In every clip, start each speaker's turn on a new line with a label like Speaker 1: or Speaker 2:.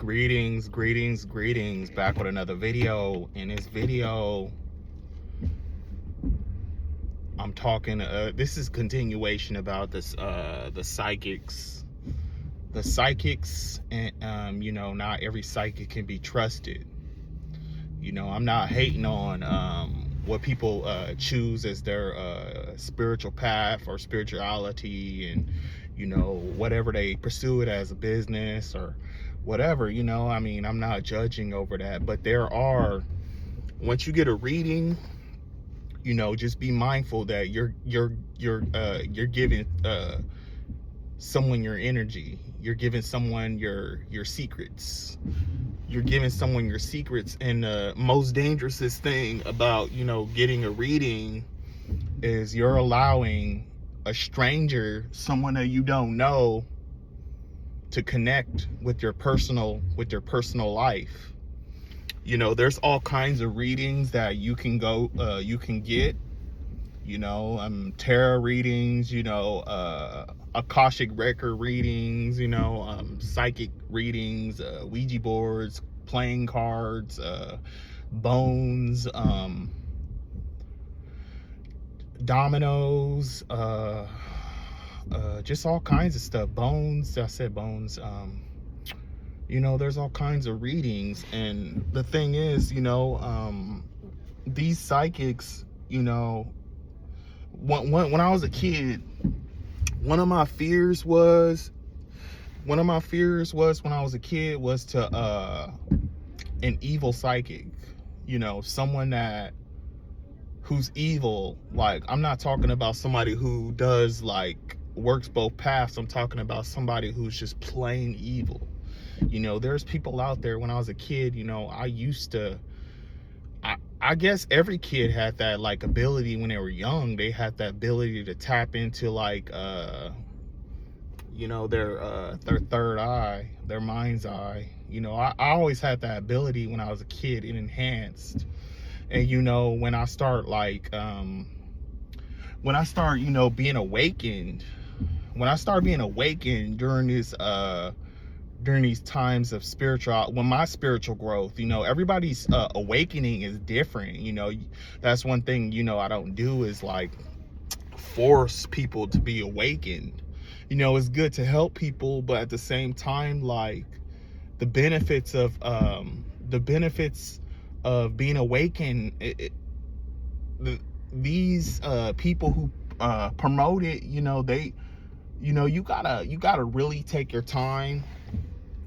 Speaker 1: Greetings, back with another video. In this video, I'm talking, this is continuation about this, the psychics, and, not every psychic can be trusted. I'm not hating on, what people, choose as their, spiritual path or spirituality, and, whatever they pursue it as a business or whatever, I'm not judging over that, but once you get a reading, just be mindful that you're giving someone your energy. You're giving someone your secrets. You're giving someone your secrets. And the most dangerous thing about, getting a reading is you're allowing a stranger, someone that you don't know, to connect with your personal life. There's all kinds of readings that you can get, tarot readings, Akashic record readings, psychic readings, Ouija boards, playing cards, bones, dominoes, just all kinds of stuff. Bones, I said bones. There's all kinds of readings, and the thing is, these psychics, when I was a kid, one of my fears was when I was a kid was to an evil psychic, someone who's evil. Like, I'm not talking about somebody who does works both paths. I'm talking about somebody who's just plain evil. There's people out there. When I was a kid, I guess every kid had that ability when they were young. They had that ability to tap into their third eye, their mind's eye. I always had that ability when I was a kid. It enhanced. And when I start being awakened, during these times of my spiritual growth, everybody's awakening is different. That's one thing, I don't do is force people to be awakened. It's good to help people, but at the same time, the benefits of being awakened, these people who promote it, you gotta really take your time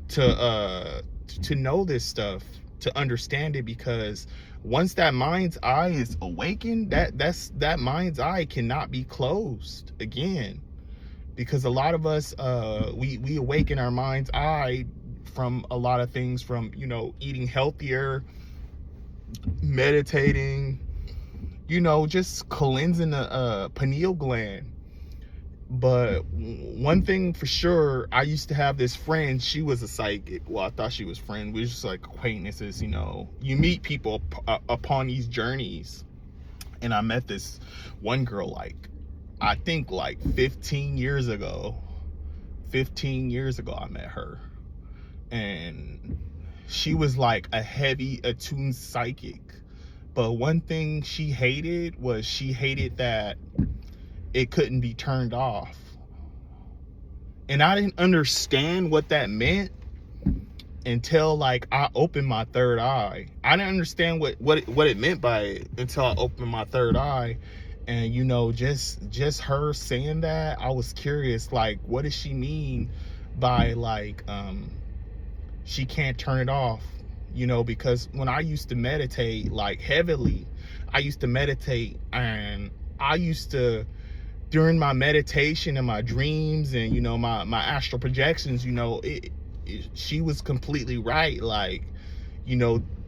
Speaker 1: to know this stuff, to understand it, because once that mind's eye is awakened, that mind's eye cannot be closed again. Because a lot of us, we awaken our mind's eye from a lot of things, from eating healthier, meditating, just cleansing the pineal gland. But one thing for sure, I used to have this friend. She was a psychic. Well, I thought she was friend. We were just acquaintances. You meet people upon these journeys. And I met this one girl I think 15 years ago. 15 years ago I met her. And she was a heavy attuned psychic. But one thing she hated that it couldn't be turned off. And I didn't understand what that meant until I opened my third eye. I didn't understand what it meant by it until I opened my third eye. And just her saying that, I was curious, what does she mean by she can't turn it off? Because when I used to meditate heavily, and I used to, during my meditation and my dreams and my astral projections, she was completely right.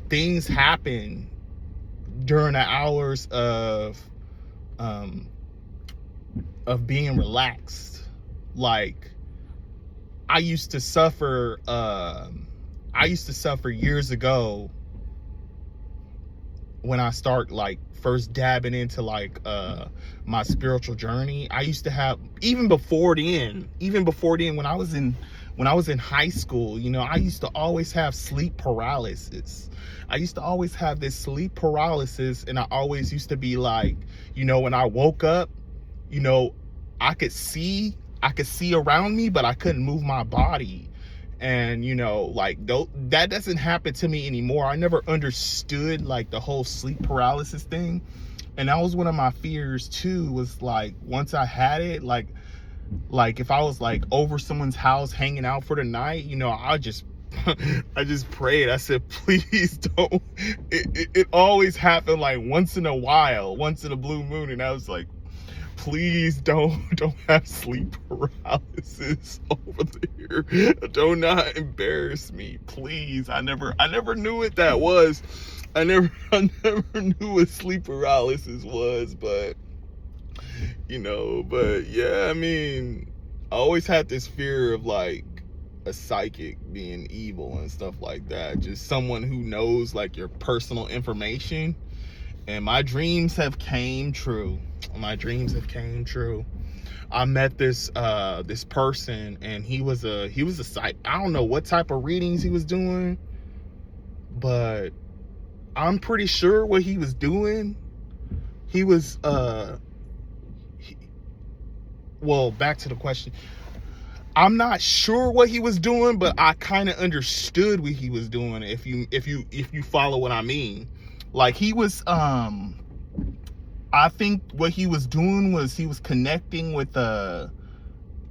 Speaker 1: Things happen during the hours of being relaxed. I used to suffer years ago when I start first dabbing into my spiritual journey. I used to have, even before then, when when I was in high school, you know, I used to always have sleep paralysis. I used to always have this sleep paralysis, and I always used to be like, you know, when I woke up, you know, I could see around me, but I couldn't move my body. And, you know, like, that doesn't happen to me anymore. I never understood like the whole sleep paralysis thing. And that was one of my fears too, was like, once I had it, like if I was like over someone's house hanging out for the night, you know, I just prayed. I said, please don't. It always happened like once in a while, once in a blue moon. And I was like, please don't have sleep paralysis over there. Do not embarrass me, please. I never knew what that was. I never knew what sleep paralysis was, but you know, but yeah, I mean, I always had this fear of like a psychic being evil and stuff like that. Just someone who knows like your personal information. And my dreams have came true. My dreams have came true. I met this person, and he was a psych. I don't know what type of readings he was doing, but I'm pretty sure what he was doing. He was well, back to the question. I'm not sure what he was doing, but I kind of understood what he was doing. If you follow what I mean. Like, he was I think what he was doing was he was connecting with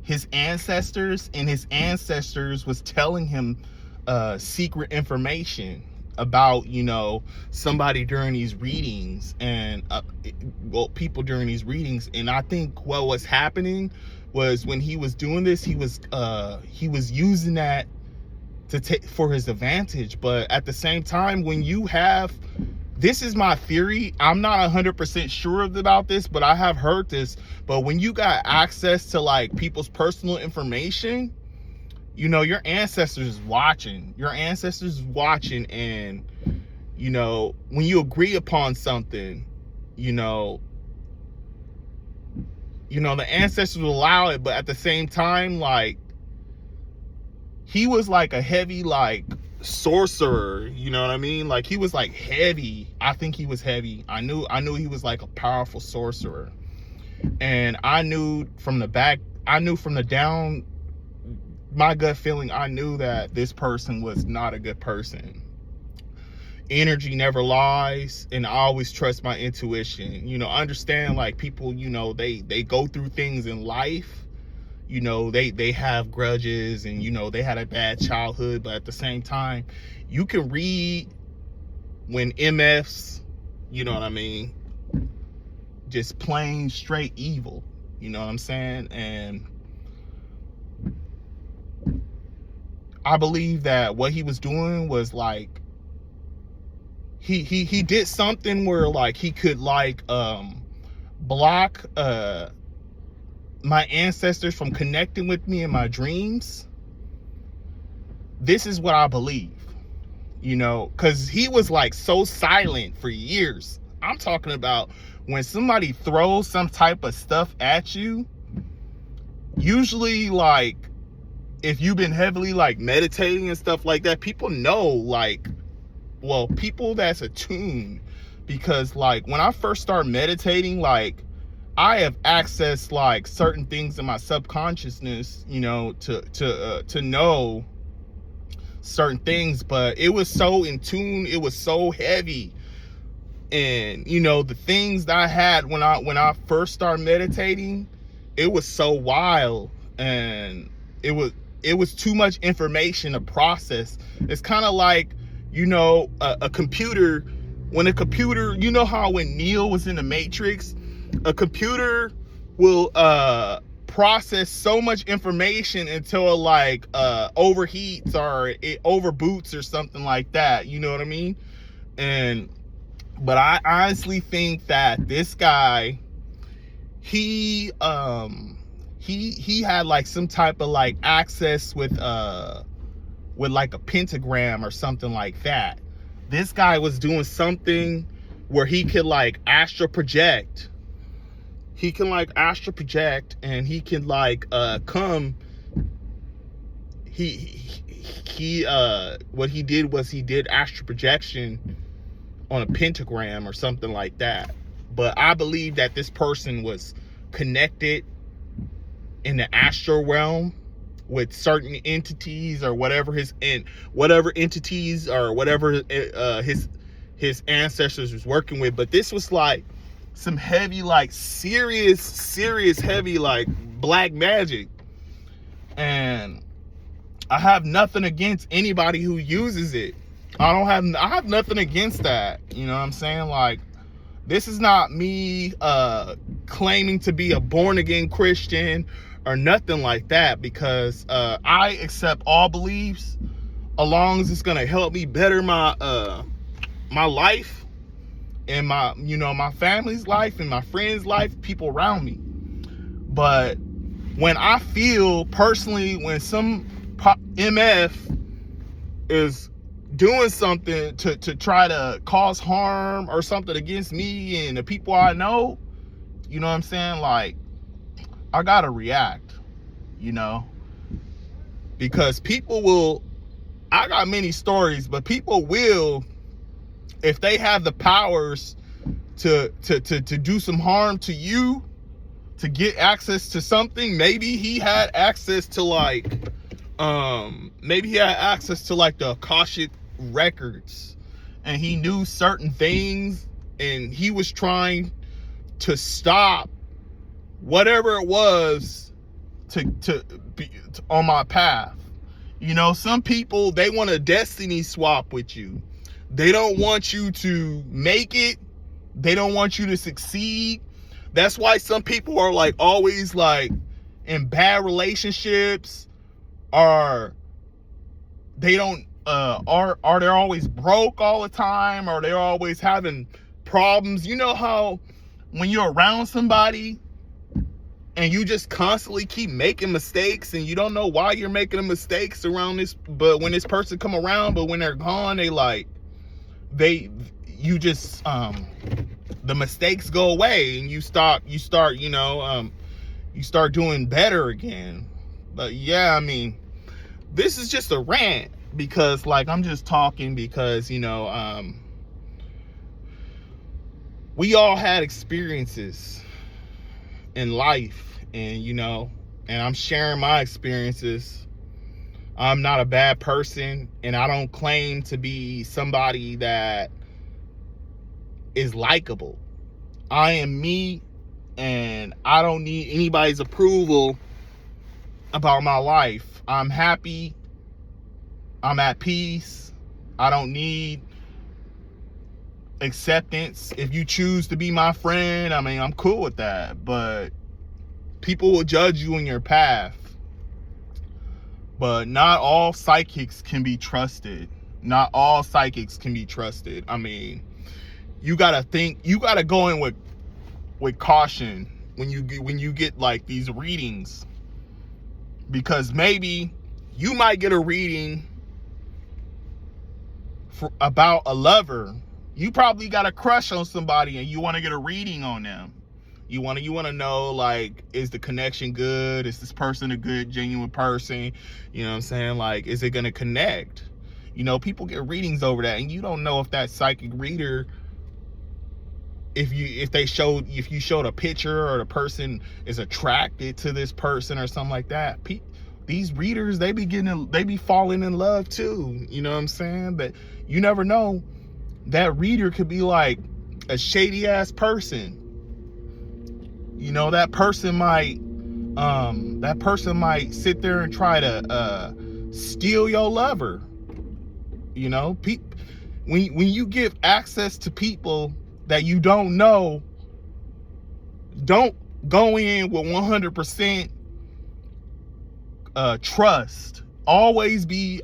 Speaker 1: his ancestors, and his ancestors was telling him secret information about, you know, somebody during these readings, and well, people during these readings. And I think what was happening was, when he was doing this, he was using that to take for his advantage. But at the same time, when you have, this is my theory, I'm not 100% sure about this, but I have heard this, but when you got access to like people's personal information, you know, your ancestors is watching. And, you know, when you agree upon something, you know, the ancestors will allow it. But at the same time, like, he was like a heavy, like, sorcerer, you know what I mean? Like, he was like heavy. I think he was heavy. I knew he was like a powerful sorcerer. And I knew from the down, my gut feeling, I knew that this person was not a good person. Energy never lies, and I always trust my intuition. You know, understand, like, people, you know, they go through things in life. You know, they have grudges, and, you know, they had a bad childhood, but at the same time, you can read when MFs, you know what I mean, just plain straight evil, you know what I'm saying? And I believe that what he was doing was like, he did something where like he could like block my ancestors from connecting with me in my dreams. This is what I believe, you know, because he was like so silent for years. I'm talking about when somebody throws some type of stuff at you, usually, like, if you've been heavily like meditating and stuff like that, people know, like, well, people that's attuned, because like when I first started meditating, like, I have accessed like certain things in my subconsciousness, you know, to know certain things, but it was so in tune, it was so heavy. And, you know, the things that I had when I first started meditating, it was so wild, and it was too much information to process. It's kind of like, you know, a computer, when a computer, you know how when Neo was in the Matrix, a computer will process so much information until it like overheats, or it overboots or something like that, you know what I mean? But I honestly think that this guy, he had like some type of like access with like a pentagram or something like that. This guy was doing something where he could like astral project. He can like astral project, and he can like come. what he did was he did astral projection on a pentagram or something like that. But I believe that this person was connected in the astral realm with certain entities or whatever whatever entities or whatever his ancestors was working with. But this was like some heavy, like serious heavy, like black magic. And I have nothing against anybody who uses it. I have nothing against that. You know what I'm saying? Like, this is not me claiming to be a born again Christian or nothing like that, because I accept all beliefs as long as it's gonna help me better my my life and my my family's life and my friends' life, people around me. But when I feel personally, when some MF is doing something to try to cause harm or something against me and the people I know, you know what I'm saying? Like, I gotta react, because people will, I got many stories, but people will, if they have the powers to do some harm to you, to get access to something. Maybe he had access to like the Akashic records, and he knew certain things, and he was trying to stop whatever it was to be on my path. Some people, they want a destiny swap with you. They don't want you to make it. They don't want you to succeed. That's why some people are like always like in bad relationships, or they don't are they're always broke all the time, or they're always having problems. You know how when you're around somebody and you just constantly keep making mistakes and you don't know why you're making the mistakes around this, but when this person come around, but when they're gone, the mistakes go away and you start doing better again. But yeah, I mean, this is just a rant, because like I'm just talking because we all had experiences in life, and and I'm sharing my experiences. I'm not a bad person, and I don't claim to be somebody that is likable. I am me, and I don't need anybody's approval about my life. I'm happy. I'm at peace. I don't need acceptance. If you choose to be my friend, I mean, I'm cool with that. But people will judge you in your path. But not all psychics can be trusted. Not all psychics can be trusted. I mean, you gotta go in with caution when you get like these readings, because maybe you might get a reading about a lover. You probably got a crush on somebody and you want to get a reading on them. You want to know, like, is the connection good? Is this person a good, genuine person? You know what I'm saying? Like, is it gonna connect? People get readings over that, and you don't know if that psychic reader, if you showed a picture, or the person is attracted to this person or something like that. These readers, they be falling in love too. You know what I'm saying? But you never know. That reader could be like a shady ass person. That person might sit there and try to steal your lover. When you give access to people that you don't know, don't go in with 100% trust. Always be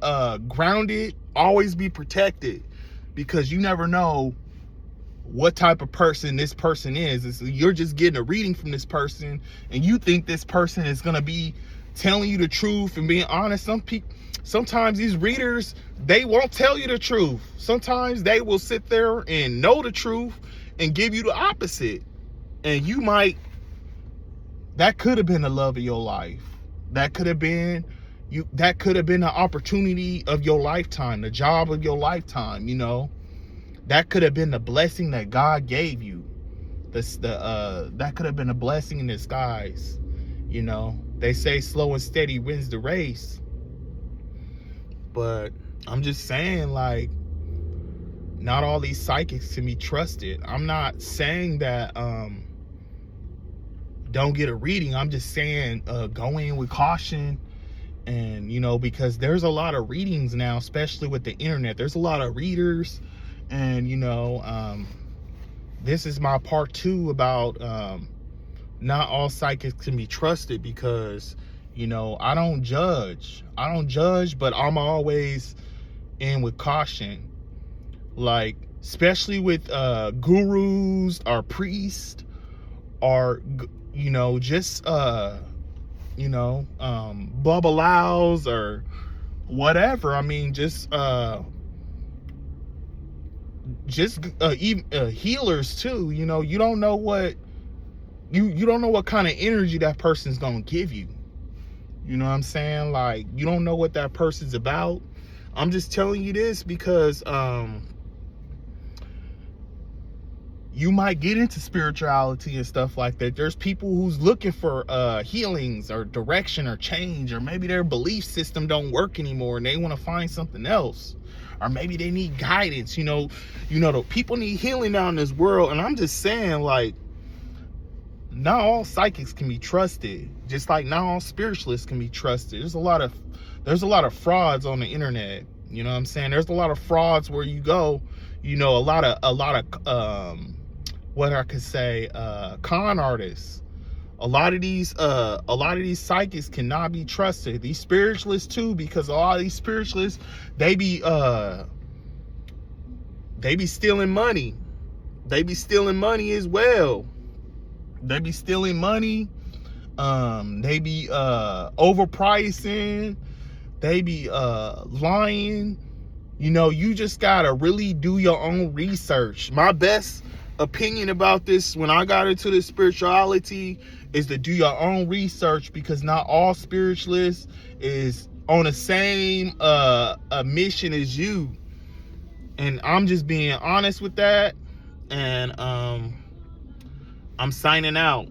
Speaker 1: grounded, always be protected, because you never know what type of person this person is. You're just getting a reading from this person, and you think this person is gonna be telling you the truth and being honest. Sometimes these readers, they won't tell you the truth. Sometimes they will sit there and know the truth and give you the opposite. And that could have been the love of your life. That could have been, that could have been the opportunity of your lifetime, the job of your lifetime, you know. That could have been the blessing that God gave you. That could have been a blessing in disguise, you know. They say slow and steady wins the race. But I'm just saying, like, not all these psychics can be trusted. I'm not saying that don't get a reading. I'm just saying go in with caution. And, you know, because there's a lot of readings now, especially with the internet. There's a lot of readers. And, you know, this is my part 2 about not all psychics can be trusted, because, you know, I don't judge, but I'm always in with caution. Like, especially with gurus or priests, or, you know, just you know, babalaos or whatever. I mean, just even healers too. You know, you don't know what you don't know what kind of energy that person's gonna give you. You know what I'm saying? Like, you don't know what that person's about. I'm just telling you this because you might get into spirituality and stuff like that. There's people who's looking for healings or direction or change, or maybe their belief system don't work anymore and they want to find something else, or maybe they need guidance. You know, the people need healing down in this world. And I'm just saying, like, not all psychics can be trusted, just like not all spiritualists can be trusted. There's a lot of frauds on the internet. You know what I'm saying? There's a lot of frauds where you go, you know, a lot of what I could say, con artists. A lot of these psychics cannot be trusted. These spiritualists too, because a lot of these spiritualists, they be stealing money. They be stealing money as well. They be stealing money. They be overpricing. They be lying. You know, you just gotta really do your own research. My best opinion about this, when I got into this spirituality, is to do your own research, because not all spiritualists is on the same mission as you. And I'm just being honest with that. And I'm signing out.